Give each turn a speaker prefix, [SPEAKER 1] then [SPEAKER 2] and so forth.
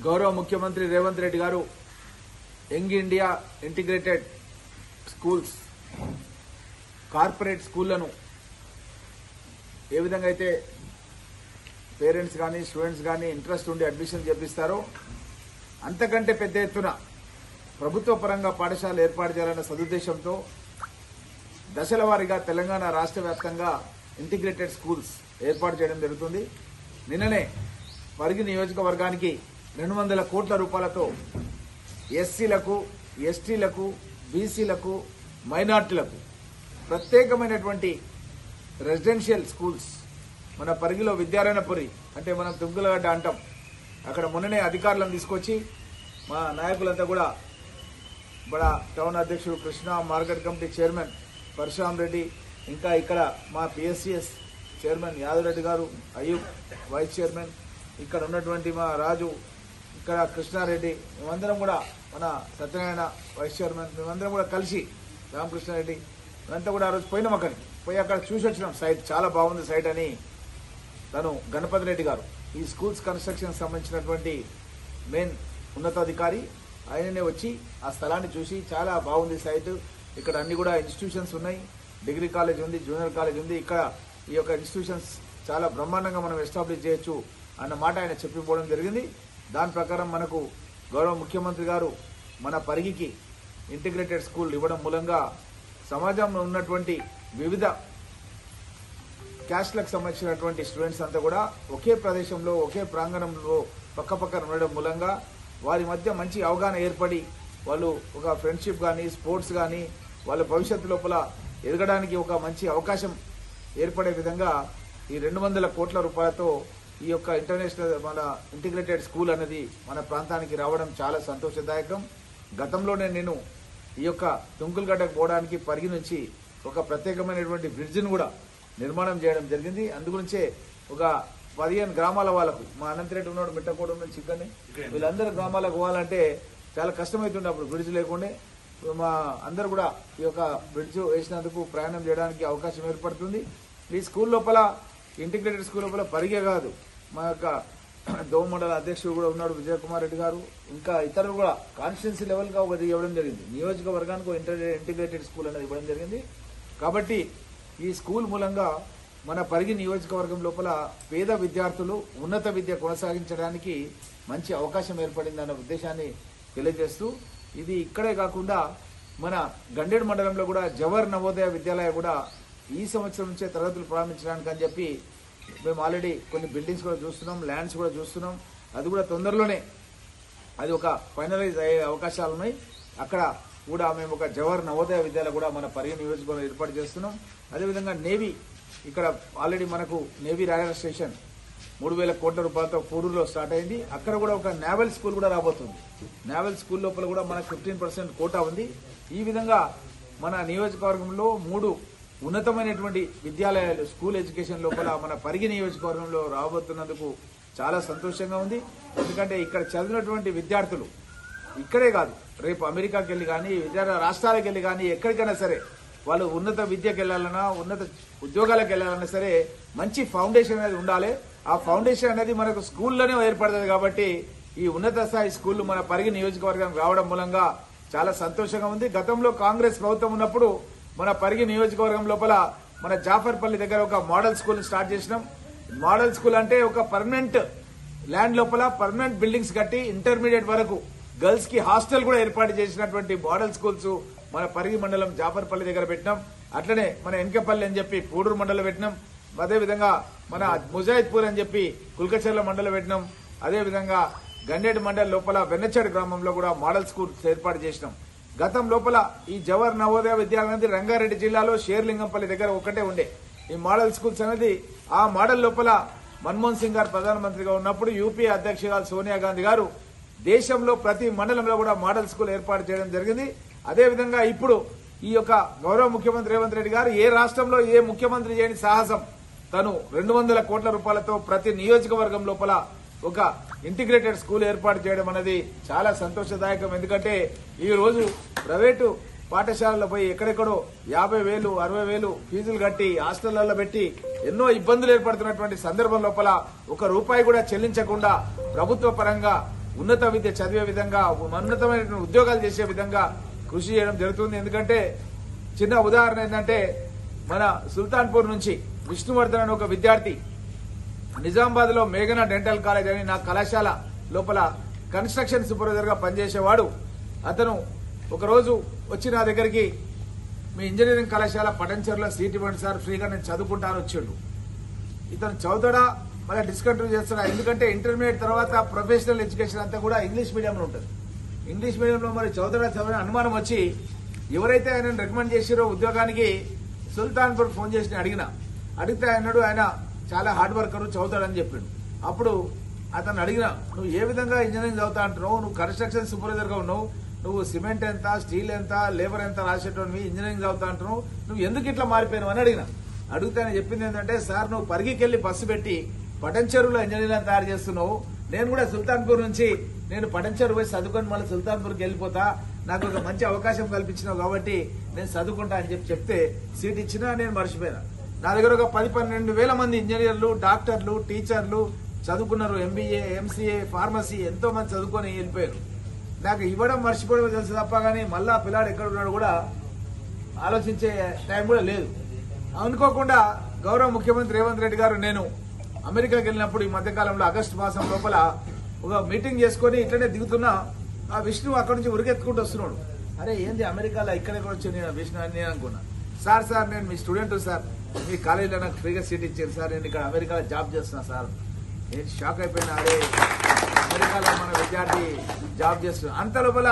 [SPEAKER 1] గౌరవ ముఖ్యమంత్రి రేవంత్ రెడ్డి గారు Young India integrated schools corporate స్కూళ్లను ఏ విధంగా అయితే పేరెంట్స్ కానీ స్టూడెంట్స్ కానీ ఇంట్రెస్ట్ ఉండి అడ్మిషన్ చేపిస్తారో అంతకంటే పెద్ద ఎత్తున ప్రభుత్వ పరంగా పాఠశాలలు ఏర్పాటు చేయాలన్న సదుద్దేశంతో దశల వారీగా తెలంగాణ రాష్ట్ర వ్యాప్తంగా ఇంటిగ్రేటెడ్ స్కూల్స్ ఏర్పాటు చేయడం జరుగుతుంది. నిన్ననే పరిగి నియోజకవర్గానికి 200 కోట్ల రూపాయలతో ఎస్సీలకు, ఎస్టీలకు, బీసీలకు, మైనార్టీలకు ప్రత్యేకమైనటువంటి రెసిడెన్షియల్ స్కూల్స్ మన పరిగిలో విద్యారాయణపురి అంటే మనం తుంగులగడ్డ అంటాం. అక్కడ మొన్ననే అధికారులను తీసుకొచ్చి మా నాయకులంతా కూడా బడా టౌన్ అధ్యక్షుడు Krishna, market committee chairman Parashuram Reddy, ఇంకా ఇక్కడ మా పిఎస్సిఎస్ చైర్మన్ యాదవరెడ్డి గారు, అయ్యూబ్ వైస్ చైర్మన్, ఇక్కడ ఉన్నటువంటి మా రాజు, ఇక్కడ కృష్ణారెడ్డి, మేమందరం కూడా మన సత్యనారాయణ వైస్ చైర్మన్, మేమందరం కూడా కలిసి రామకృష్ణారెడ్డి మేమంతా కూడా ఆ రోజు పోయినాం. అక్కడికి పోయి అక్కడ చూసి వచ్చినాం. సైట్ చాలా బాగుంది సైట్ అని తను గణపతి రెడ్డి గారు ఈ స్కూల్స్ కన్స్ట్రక్షన్ సంబంధించినటువంటి మెయిన్ ఉన్నతాధికారి ఆయననే వచ్చి ఆ స్థలాన్ని చూసి చాలా బాగుంది సైట్, ఇక్కడ అన్ని కూడా ఇన్స్టిట్యూషన్స్ ఉన్నాయి, డిగ్రీ కాలేజ్ ఉంది, జూనియర్ కాలేజ్ ఉంది, ఇక్కడ ఈ యొక్క ఇన్స్టిట్యూషన్స్ చాలా బ్రహ్మాండంగా మనం ఎస్టాబ్లిష్ చేయొచ్చు అన్న మాట ఆయన చెప్పిపోవడం జరిగింది. దాని ప్రకారం మనకు గౌరవ ముఖ్యమంత్రి గారు మన పరిగికి ఇంటిగ్రేటెడ్ స్కూల్ ఇవ్వడం మూలంగా సమాజంలో ఉన్నటువంటి వివిధ క్యాస్ట్లకు సంబంధించినటువంటి స్టూడెంట్స్ అంతా కూడా ఒకే ప్రదేశంలో ఒకే ప్రాంగణంలో పక్కపక్కన ఉండడం మూలంగా వారి మధ్య మంచి అవగాహన ఏర్పడి వాళ్ళు ఒక ఫ్రెండ్షిప్ కానీ స్పోర్ట్స్ కానీ వాళ్ళ భవిష్యత్తు లోపల ఎదగడానికి ఒక మంచి అవకాశం ఏర్పడే విధంగా ఈ 200 కోట్ల రూపాయలతో ఈ యొక్క ఇంటర్నేషనల్ మన ఇంటిగ్రేటెడ్ స్కూల్ అనేది మన ప్రాంతానికి రావడం చాలా సంతోషదాయకం. గతంలోనే నేను ఈ యొక్క తుంకులగడ్డకు పోవడానికి పరిగి నుంచి ఒక ప్రత్యేకమైనటువంటి బ్రిడ్జిని కూడా నిర్మాణం చేయడం జరిగింది. అందుగురించే ఒక 15 గ్రామాల వాళ్ళకు మా అనంతరెడ్డి ఉన్నాడు, మిట్టకోడు నుంచి చిక్కని వీళ్ళందరూ గ్రామాలకు పోవాలంటే చాలా కష్టమవుతుండే అప్పుడు బ్రిడ్జ్ లేకుండే. మా అందరూ కూడా ఈ యొక్క బ్రిడ్జ్ వేసినందుకు ప్రయాణం చేయడానికి అవకాశం ఏర్పడుతుంది. ఈ స్కూల్ లోపల ఇంటిగ్రేటెడ్ స్కూల్ లోపల పరిగే కాదు, మా యొక్క దోమ మండల అధ్యక్షుడు కూడా ఉన్నాడు విజయకుమార్ రెడ్డి గారు, ఇంకా ఇతరులు కూడా కాన్స్టిట్యున్సీ లెవెల్గా ఒకటి ఇవ్వడం జరిగింది. నియోజకవర్గానికి ఇంటిగ్రేటెడ్ స్కూల్ అనేది ఇవ్వడం జరిగింది. కాబట్టి ఈ స్కూల్ మూలంగా మన పరిగి నియోజకవర్గం లోపల పేద విద్యార్థులు ఉన్నత విద్య కొనసాగించడానికి మంచి అవకాశం ఏర్పడిందన్న ఉద్దేశాన్ని తెలియజేస్తూ ఇది ఇక్కడే కాకుండా మన గండేడు మండలంలో కూడా జవహర్ నవోదయ విద్యాలయ కూడా ఈ సంవత్సరం నుంచే తరగతులు ప్రారంభించడానికి అని చెప్పి మేము ఆల్రెడీ కొన్ని బిల్డింగ్స్ కూడా చూస్తున్నాం, ల్యాండ్స్ కూడా చూస్తున్నాం. అది కూడా తొందరలోనే అది ఒక ఫైనలైజ్ అయ్యే అవకాశాలు ఉన్నాయి. అక్కడ కూడా మేము ఒక జవహర్ నవోదయ విద్యాలయ కూడా మన పరిగి నియోజకవర్గంలో ఏర్పాటు చేస్తున్నాం. అదేవిధంగా నేవీ ఇక్కడ ఆల్రెడీ మనకు నేవీ రైడర్ స్టేషన్ 3,000 కోట్ల రూపాయలతో పూడూరులో స్టార్ట్ అయింది. అక్కడ కూడా ఒక నేవల్ స్కూల్ కూడా రాబోతుంది. నేవల్ స్కూల్ లోపల కూడా మనకు 15% కోటా ఉంది. ఈ విధంగా మన నియోజకవర్గంలో 3 ఉన్నతమైనటువంటి విద్యాలయాలు స్కూల్ ఎడ్యుకేషన్ లోపల మన పరిగి నియోజకవర్గంలో రాబోతున్నందుకు చాలా సంతోషంగా ఉంది. ఎందుకంటే ఇక్కడ చదివినటువంటి విద్యార్థులు ఇక్కడే కాదు, రేపు అమెరికాకి వెళ్ళి కానీ ఇతర రాష్ట్రాలకు వెళ్ళి కానీ ఎక్కడికైనా సరే వాళ్ళు ఉన్నత విద్యకు వెళ్ళాలన్నా ఉన్నత ఉద్యోగాలకు వెళ్ళాలన్నా సరే మంచి ఫౌండేషన్ అనేది ఉండాలి. ఆ ఫౌండేషన్ అనేది మనకు స్కూల్లోనే ఏర్పడుతుంది. కాబట్టి ఈ ఉన్నత స్థాయి స్కూళ్లు మన పరిగి నియోజకవర్గం రావడం మూలంగా చాలా సంతోషంగా ఉంది. గతంలో కాంగ్రెస్ ప్రభుత్వం ఉన్నప్పుడు మన పరిగి నియోజకవర్గం లోపల మన జాఫర్పల్లి దగ్గర ఒక మోడల్ స్కూల్ స్టార్ట్ చేసినాం. మోడల్ స్కూల్ అంటే ఒక పర్మనెంట్ ల్యాండ్ లోపల పర్మనెంట్ బిల్డింగ్స్ కట్టి ఇంటర్మీడియట్ వరకు గర్ల్స్ కి హాస్టల్ కూడా ఏర్పాటు చేసినటువంటి మోడల్ స్కూల్స్ మన పరిగి మండలం జాఫర్పల్లి దగ్గర పెట్టినాం. అట్లనే మన ఎన్కపల్లి అని చెప్పి పూడూరు మండలం పెట్టినాం. అదేవిధంగా మన ముజాయిద్పూర్ అని చెప్పి కుల్కచర్ల మండలం పెట్టినాం. అదేవిధంగా గండేడు మండలం లోపల వెన్నచాడు గ్రామంలో కూడా మోడల్ స్కూల్స్ ఏర్పాటు చేసినాం. గతం లోపల ఈ జవహర్ నవోదయ విద్యాలయం అనేది రంగారెడ్డి జిల్లాలో షేర్లింగంపల్లి దగ్గర ఒకటే ఉండే ఈ మోడల్ స్కూల్స్ అనేది. ఆ మోడల్ లోపల మన్మోహన్ సింగ్ గారు ప్రధానమంత్రిగా ఉన్నప్పుడు యూపీఏ అధ్యక్షురాలు సోనియా గాంధీ గారు దేశంలో ప్రతి మండలంలో కూడా మోడల్ స్కూల్ ఏర్పాటు చేయడం జరిగింది. అదేవిధంగా ఇప్పుడు ఈ యొక్క గౌరవ ముఖ్యమంత్రి రేవంత్ రెడ్డి గారు ఏ రాష్ట్రంలో ఏ ముఖ్యమంత్రి చేయని సాహసం తను 200 కోట్ల రూపాయలతో ప్రతి నియోజకవర్గం లోపల ఒక ఇంటిగ్రేటెడ్ స్కూల్ ఏర్పాటు చేయడం అనేది చాలా సంతోషదాయకం. ఎందుకంటే ఈ రోజు ప్రైవేటు పాఠశాలలో పోయి ఎక్కడెక్కడో 50,000, 60,000 ఫీజులు కట్టి హాస్టళ్లలో పెట్టి ఎన్నో ఇబ్బందులు ఏర్పడుతున్నటువంటి సందర్భం లోపల 1 రూపాయి కూడా చెల్లించకుండా ప్రభుత్వ పరంగా ఉన్నత విద్య చదివే విధంగా ఉన్నతమైన ఉద్యోగాలు చేసే విధంగా కృషి చేయడం జరుగుతుంది. ఎందుకంటే చిన్న ఉదాహరణ ఏంటంటే మన సుల్తాన్పూర్ నుంచి విష్ణువర్ధన్ అనే ఒక విద్యార్థి నిజామాబాద్ లో మేఘనా డెంటల్ కాలేజ్ అని నా కళాశాల లోపల కన్స్ట్రక్షన్ సూపర్వైజర్ గా పనిచేసేవాడు. అతను ఒకరోజు వచ్చి నా దగ్గరికి మీ ఇంజనీరింగ్ కళాశాల పటంచెరులో సీట్ ఇవ్వండి సార్, ఫ్రీగా నేను చదువుకుంటాను వచ్చిండు. ఇతను చదువుతాడా మళ్ళీ డిస్కంటిన్యూ చేస్తాడా? ఎందుకంటే ఇంటర్మీడియట్ తర్వాత ప్రొఫెషనల్ ఎడ్యుకేషన్ అంతా కూడా ఇంగ్లీష్ మీడియంలో ఉంటుంది. ఇంగ్లీష్ మీడియంలో మరి చదువుతాడా అనుమానం వచ్చి ఎవరైతే ఆయన రికమెండ్ చేసిరో ఉద్యోగానికి సుల్తాన్పూర్ ఫోన్ చేసి అడిగితే ఆయన చాలా హార్డ్ వర్కర్ చదువుతాడని చెప్పిండు. అప్పుడు అతను అడిగిన, నువ్వు ఏ విధంగా ఇంజనీరింగ్ చదువుతా అంటున్నావు, నువ్వు కన్స్ట్రక్షన్ సూపర్వైజర్ గా ఉన్నావు, నువ్వు సిమెంట్ ఎంత, స్టీల్ ఎంత, లేబర్ ఎంత రాసేటోనివి, ఇంజనీరింగ్ చదువుతా అంటున్నావు, నువ్వు ఎందుకు ఇట్లా మారిపోయినావు అని అడిగితే ఆయన చెప్పింది ఏంటంటే, సార్ నువ్వు పరిగికెళ్లి బస్సు పెట్టి పటంచెరువులో ఇంజనీరింగ్ తయారు చేస్తున్నావు, నేను కూడా సుల్తాన్పూర్ నుంచి నేను పటంచెరు పోయి చదువుకొని మళ్ళీ సుల్తాన్పూర్కి వెళ్ళిపోతా, నాకు ఒక మంచి అవకాశం కల్పించినావు కాబట్టి నేను చదువుకుంటా అని చెప్తే సీట్ ఇచ్చినా నేను మర్చిపోయినా. నా దగ్గర ఒక 10-12 వేల మంది ఇంజనీర్లు, డాక్టర్లు, టీచర్లు చదువుకున్నారు. ఎంబీఏ, ఎంసీఏ, ఫార్మసీ ఎంతో మంది చదువుకొని వెళ్ళిపోయారు. నాకు ఇవ్వడం మర్చిపోవడం తెలుసు తప్ప కానీ మళ్ళా పిల్లాడు ఎక్కడ ఉన్నాడు కూడా ఆలోచించే టైం కూడా లేదు. అనుకోకుండా గౌరవ ముఖ్యమంత్రి రేవంత్ రెడ్డి గారు నేను అమెరికాకి వెళ్ళినప్పుడు ఈ మధ్యకాలంలో ఆగస్టు మాసం లోపల ఒక మీటింగ్ చేసుకుని ఇట్లనే దిగుతున్నా ఆ విష్ణు అక్కడి నుంచి ఉరికెత్తుకుంటూ వస్తున్నాడు. అరే ఏంది అమెరికాలో ఇక్కడెక్కడ వచ్చి నేను విష్ణు అని నేను అనుకున్నా. సార్ నేను మీ స్టూడెంట్ సార్, మీ కాలేజీలో నాకు ఫ్రీగా సీట్ ఇచ్చారు సార్, నేను ఇక్కడ అమెరికాలో జాబ్ చేస్తున్నా సార్. నేను షాక్ అయిపోయినా, అరే అమెరికాలో మన విద్యార్థి జాబ్ చేస్తున్నా. అంత లోపల